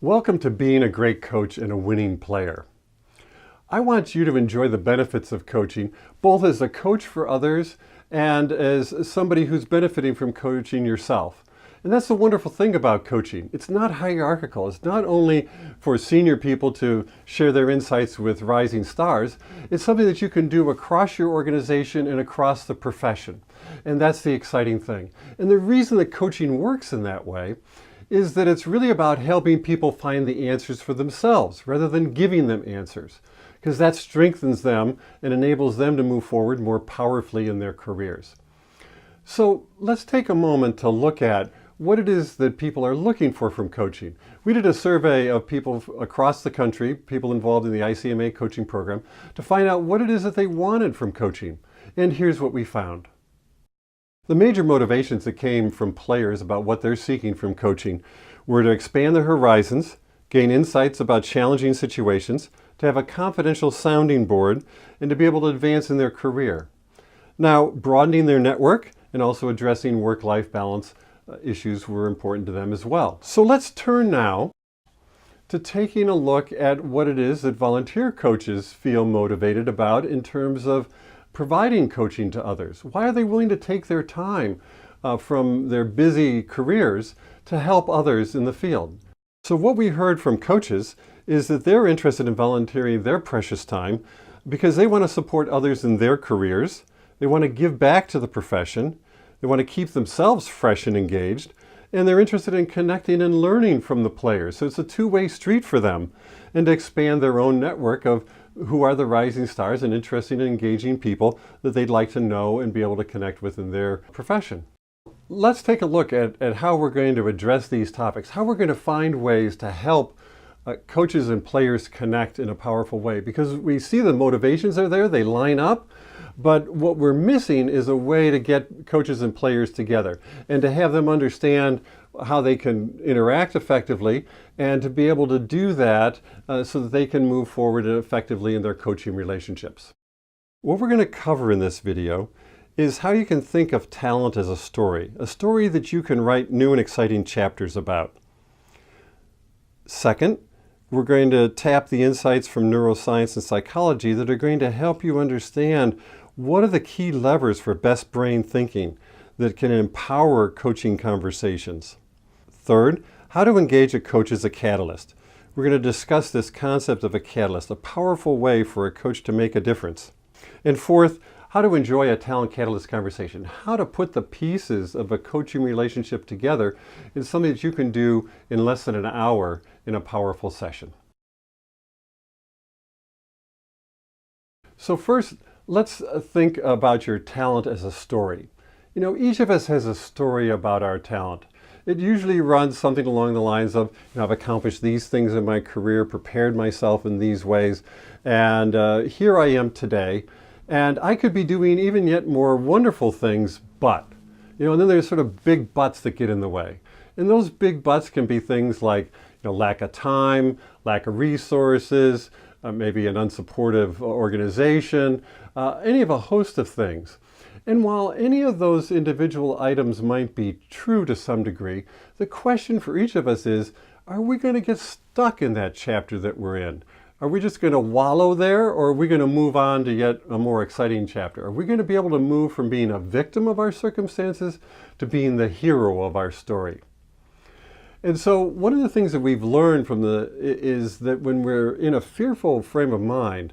Welcome to being a great coach and a winning player. I want you to enjoy the benefits of coaching, both as a coach for others and as somebody who's benefiting from coaching yourself. And that's the wonderful thing about coaching. It's not hierarchical. It's not only for senior people to share their insights with rising stars. It's something that you can do across your organization and across the profession. And that's the exciting thing. And the reason that coaching works in that way is that it's really about helping people find the answers for themselves rather than giving them answers, because that strengthens them and enables them to move forward more powerfully in their careers. So let's take a moment to look at what it is that people are looking for from coaching. We did a survey of people across the country, people involved in the ICMA coaching program, to find out what it is that they wanted from coaching. And here's what we found. The major motivations that came from players about what they're seeking from coaching were to expand their horizons, gain insights about challenging situations, to have a confidential sounding board, and to be able to advance in their career. Now, broadening their network and also addressing work-life balance issues were important to them as well. So let's turn now to taking a look at what it is that volunteer coaches feel motivated about in terms of providing coaching to others. Why are they willing to take their time from their busy careers to help others in the field? So what we heard from coaches is that they're interested in volunteering their precious time because they want to support others in their careers, they want to give back to the profession, they want to keep themselves fresh and engaged, and they're interested in connecting and learning from the players. So it's a two-way street for them, and to expand their own network of who are the rising stars and interesting and engaging people that they'd like to know and be able to connect with in their profession. Let's take a look at how we're going to address these topics, how we're going to find ways to help coaches and players connect in a powerful way, because we see the motivations are there, they line up, but what we're missing is a way to get coaches and players together and to have them understand how they can interact effectively and to be able to do that so that they can move forward effectively in their coaching relationships. What we're going to cover in this video is how you can think of talent as a story that you can write new and exciting chapters about. Second, we're going to tap the insights from neuroscience and psychology that are going to help you understand what are the key levers for best brain thinking that can empower coaching conversations. Third, how to engage a coach as a catalyst. We're going to discuss this concept of a catalyst, a powerful way for a coach to make a difference. And fourth, how to enjoy a talent catalyst conversation, how to put the pieces of a coaching relationship together in something that you can do in less than an hour in a powerful session. So first, let's think about your talent as a story. You know, each of us has a story about our talent. It usually runs something along the lines of, I've accomplished these things in my career, prepared myself in these ways, and here I am today. And I could be doing even yet more wonderful things, but, and then there's sort of big buts that get in the way. And those big buts can be things like, lack of time, lack of resources, maybe an unsupportive organization, any of a host of things. And while any of those individual items might be true to some degree, the question for each of us is, are we going to get stuck in that chapter that we're in? Are we just going to wallow there, or are we going to move on to yet a more exciting chapter? Are we going to be able to move from being a victim of our circumstances to being the hero of our story? And so one of the things that we've learned is that when we're in a fearful frame of mind,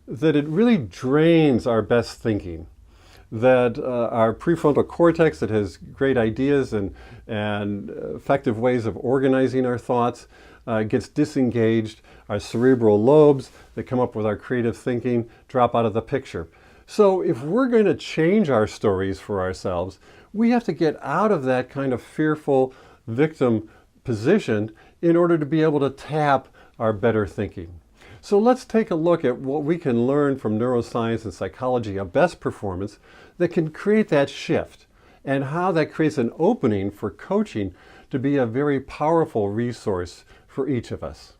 that it really drains our best thinking. That our prefrontal cortex that has great ideas and effective ways of organizing our thoughts gets disengaged. Our cerebral lobes that come up with our creative thinking drop out of the picture. So if we're going to change our stories for ourselves, we have to get out of that kind of fearful victim position in order to be able to tap our better thinking. So let's take a look at what we can learn from neuroscience and psychology of best performance that can create that shift, and how that creates an opening for coaching to be a very powerful resource for each of us.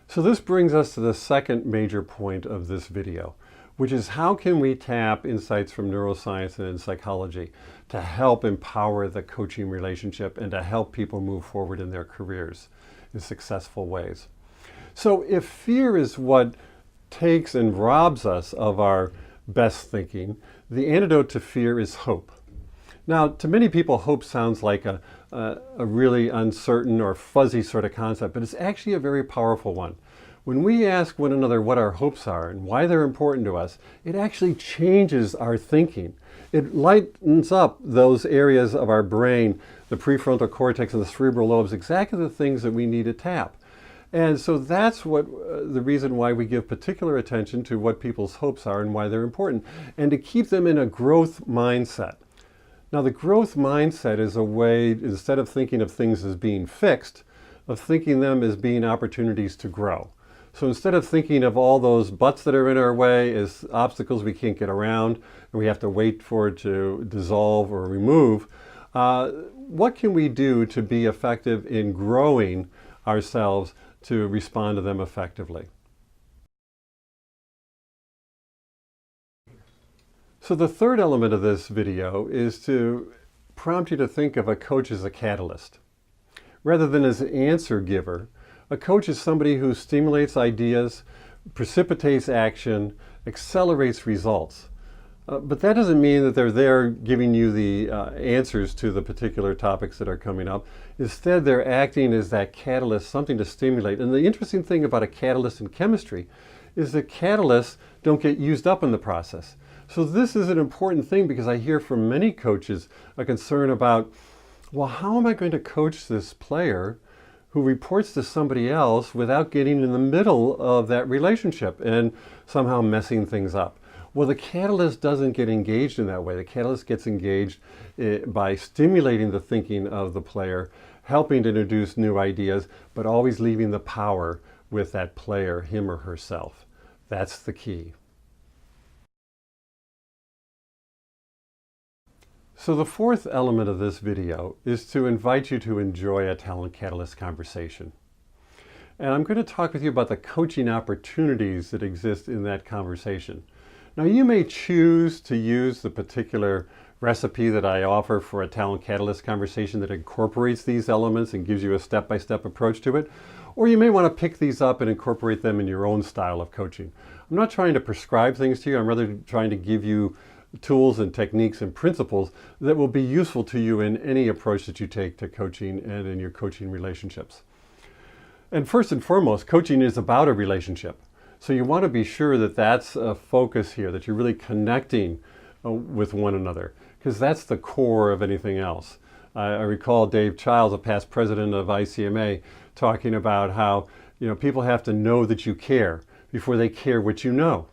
So this brings us to the second major point of this video, which is how can we tap insights from neuroscience and in psychology to help empower the coaching relationship and to help people move forward in their careers in successful ways. So if fear is what takes and robs us of our best thinking, the antidote to fear is hope. Now, to many people, hope sounds like a really uncertain or fuzzy sort of concept, but it's actually a very powerful one. When we ask one another what our hopes are and why they're important to us, it actually changes our thinking. It lightens up those areas of our brain, the prefrontal cortex and the cerebral lobes, exactly the things that we need to tap. And so that's the reason why we give particular attention to what people's hopes are and why they're important, and to keep them in a growth mindset. Now, the growth mindset is a way, instead of thinking of things as being fixed, of thinking them as being opportunities to grow. So instead of thinking of all those buts that are in our way as obstacles we can't get around and we have to wait for it to dissolve or remove, what can we do to be effective in growing ourselves to respond to them effectively? So the third element of this video is to prompt you to think of a coach as a catalyst. Rather than as an answer giver, a coach is somebody who stimulates ideas, precipitates action, accelerates results. But that doesn't mean that they're there giving you the answers to the particular topics that are coming up. Instead, they're acting as that catalyst, something to stimulate. And the interesting thing about a catalyst in chemistry is that catalysts don't get used up in the process. So this is an important thing because I hear from many coaches a concern about, well, how am I going to coach this player who reports to somebody else without getting in the middle of that relationship and somehow messing things up? Well, the catalyst doesn't get engaged in that way. The catalyst gets engaged by stimulating the thinking of the player, helping to introduce new ideas, but always leaving the power with that player, him or herself. That's the key. So the fourth element of this video is to invite you to enjoy a Talent Catalyst conversation. And I'm going to talk with you about the coaching opportunities that exist in that conversation. Now, you may choose to use the particular recipe that I offer for a Talent Catalyst conversation that incorporates these elements and gives you a step-by-step approach to it. Or you may want to pick these up and incorporate them in your own style of coaching. I'm not trying to prescribe things to you. I'm rather trying to give you tools and techniques and principles that will be useful to you in any approach that you take to coaching and in your coaching relationships. And first and foremost, coaching is about a relationship. So you want to be sure that that's a focus here, that you're really connecting with one another, because that's the core of anything else. I recall Dave Childs, a past president of ICMA, talking about how people have to know that you care before they care what you know.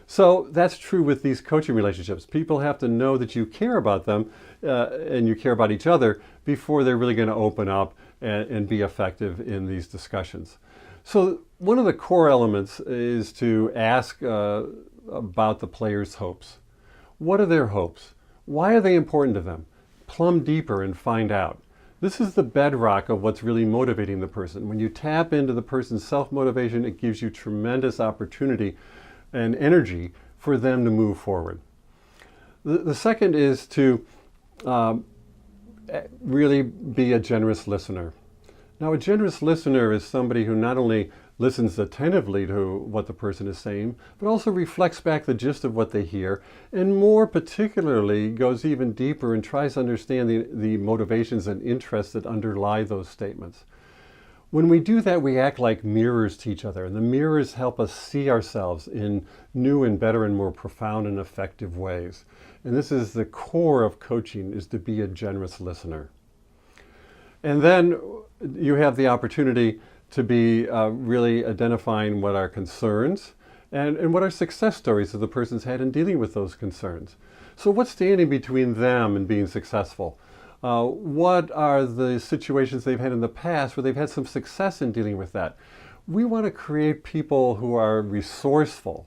So that's true with these coaching relationships. People have to know that you care about them and you care about each other before they're really going to open up and be effective in these discussions. So one of the core elements is to ask about the player's hopes. What are their hopes? Why are they important to them? Plumb deeper and find out. This is the bedrock of what's really motivating the person. When you tap into the person's self-motivation, it gives you tremendous opportunity and energy for them to move forward. The second is to really be a generous listener. Now, a generous listener is somebody who not only listens attentively to what the person is saying, but also reflects back the gist of what they hear, and more particularly goes even deeper and tries to understand the motivations and interests that underlie those statements. When we do that, we act like mirrors to each other, and the mirrors help us see ourselves in new and better and more profound and effective ways. And this is the core of coaching, is to be a generous listener. And then you have the opportunity to be really identifying what are concerns and what are success stories that the person's had in dealing with those concerns. So what's standing between them and being successful? What are the situations they've had in the past where they've had some success in dealing with that? We want to create people who are resourceful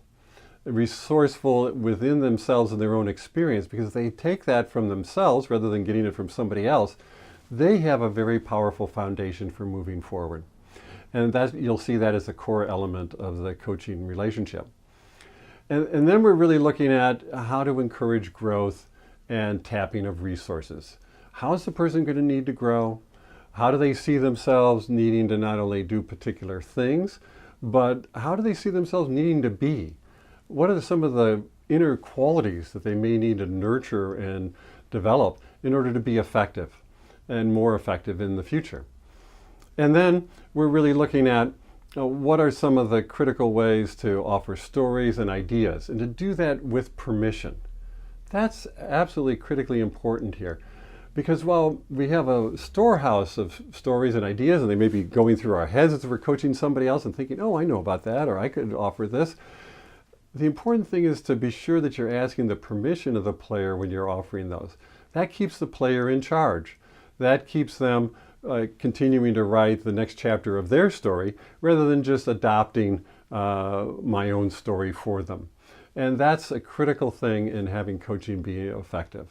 within themselves and their own experience, because they take that from themselves rather than getting it from somebody else. They have a very powerful foundation for moving forward. And that, you'll see that as a core element of the coaching relationship. And then we're really looking at how to encourage growth and tapping of resources. How is the person going to need to grow? How do they see themselves needing to not only do particular things, but how do they see themselves needing to be? What are some of the inner qualities that they may need to nurture and develop in order to be effective and more effective in the future? And then we're really looking at what are some of the critical ways to offer stories and ideas, and to do that with permission. That's absolutely critically important here. Because while we have a storehouse of stories and ideas, and they may be going through our heads as we're coaching somebody else and thinking, oh, I know about that, or I could offer this. The important thing is to be sure that you're asking the permission of the player when you're offering those. That keeps the player in charge. That keeps them continuing to write the next chapter of their story, rather than just adopting my own story for them. And that's a critical thing in having coaching be effective.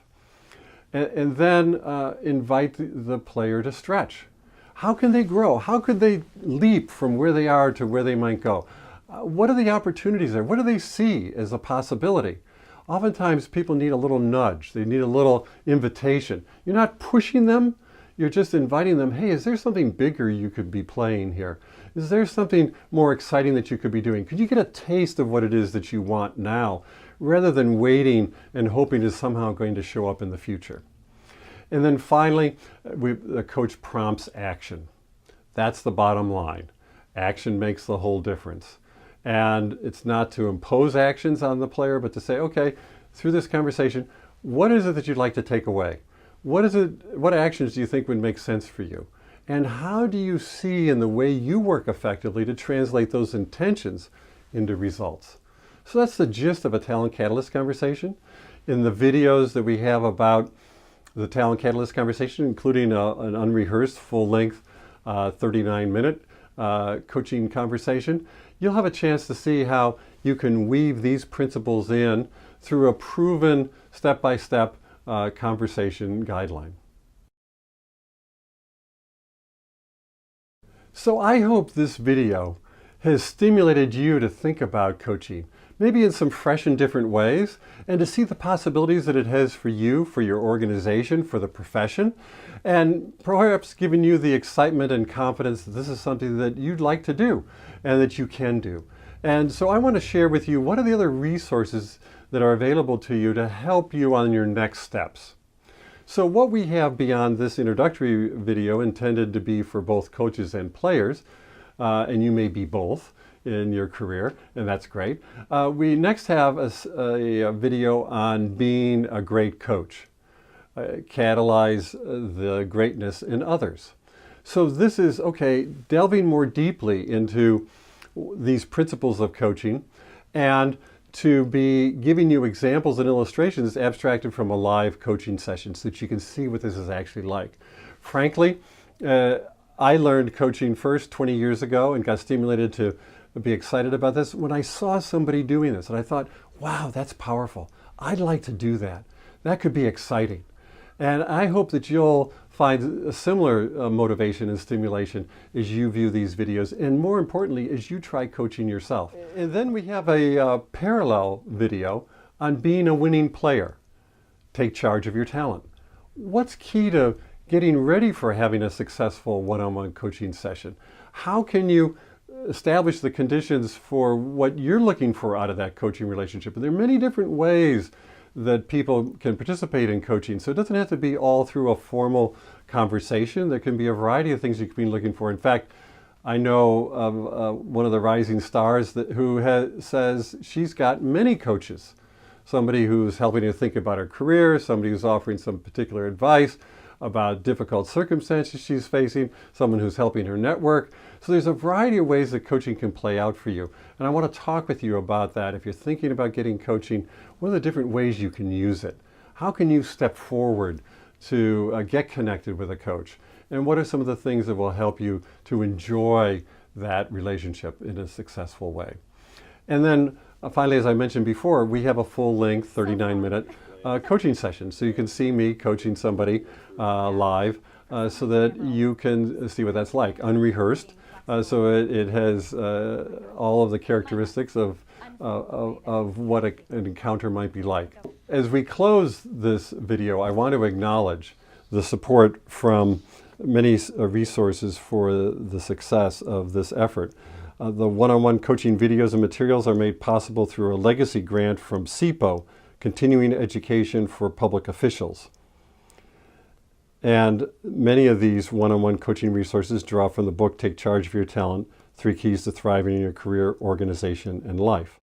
And then invite the player to stretch. How can they grow? How could they leap from where they are to where they might go? What are the opportunities there? What do they see as a possibility? Oftentimes people need a little nudge. They need a little invitation. You're not pushing them. You're just inviting them, hey, is there something bigger you could be playing here? Is there something more exciting that you could be doing? Could you get a taste of what it is that you want now, rather than waiting and hoping it's somehow going to show up in the future? And then finally, the coach prompts action. That's the bottom line. Action makes the whole difference. And it's not to impose actions on the player, but to say, okay, through this conversation, what is it that you'd like to take away? What actions do you think would make sense for you? And how do you see in the way you work effectively to translate those intentions into results? So that's the gist of a Talent Catalyst conversation. In the videos that we have about the Talent Catalyst conversation, including an unrehearsed, full-length, 39-minute coaching conversation, you'll have a chance to see how you can weave these principles in through a proven step-by-step conversation guideline. So I hope this video has stimulated you to think about coaching, maybe in some fresh and different ways, and to see the possibilities that it has for you, for your organization, for the profession, and perhaps giving you the excitement and confidence that this is something that you'd like to do and that you can do. And so I want to share with you what are the other resources that are available to you to help you on your next steps. So what we have beyond this introductory video, intended to be for both coaches and players, and you may be both in your career, and that's great. We next have a video on being a great coach, catalyze the greatness in others. So this is, okay, delving more deeply into these principles of coaching, and to be giving you examples and illustrations abstracted from a live coaching session so that you can see what this is actually like. Frankly, I learned coaching first 20 years ago and got stimulated to be excited about this when I saw somebody doing this, and I thought, wow, that's powerful. I'd like to do that. That could be exciting. And I hope that you'll find a similar motivation and stimulation as you view these videos, and more importantly, as you try coaching yourself. And then we have a parallel video on being a winning player. Take charge of your talent. What's key to getting ready for having a successful one-on-one coaching session? How can you establish the conditions for what you're looking for out of that coaching relationship? And there are many different ways that people can participate in coaching. So it doesn't have to be all through a formal conversation. There can be a variety of things you can be looking for. In fact, I know of one of the rising stars who says she's got many coaches. Somebody who's helping her think about her career, somebody who's offering some particular advice about difficult circumstances she's facing, someone who's helping her network. So there's a variety of ways that coaching can play out for you. And I want to talk with you about that. If you're thinking about getting coaching, what are the different ways you can use it? How can you step forward to get connected with a coach? And what are some of the things that will help you to enjoy that relationship in a successful way? And then finally, as I mentioned before, we have a full-length 39-minute coaching session. So you can see me coaching somebody live so that you can see what that's like. Unrehearsed. So it has all of the characteristics of what an encounter might be like. As we close this video, I want to acknowledge the support from many resources for the success of this effort. The one-on-one coaching videos and materials are made possible through a legacy grant from CEPO, Continuing Education for Public Officials. And many of these one-on-one coaching resources draw from the book, Take Charge of Your Talent, 3 Keys to Thriving in Your Career, Organization, and Life.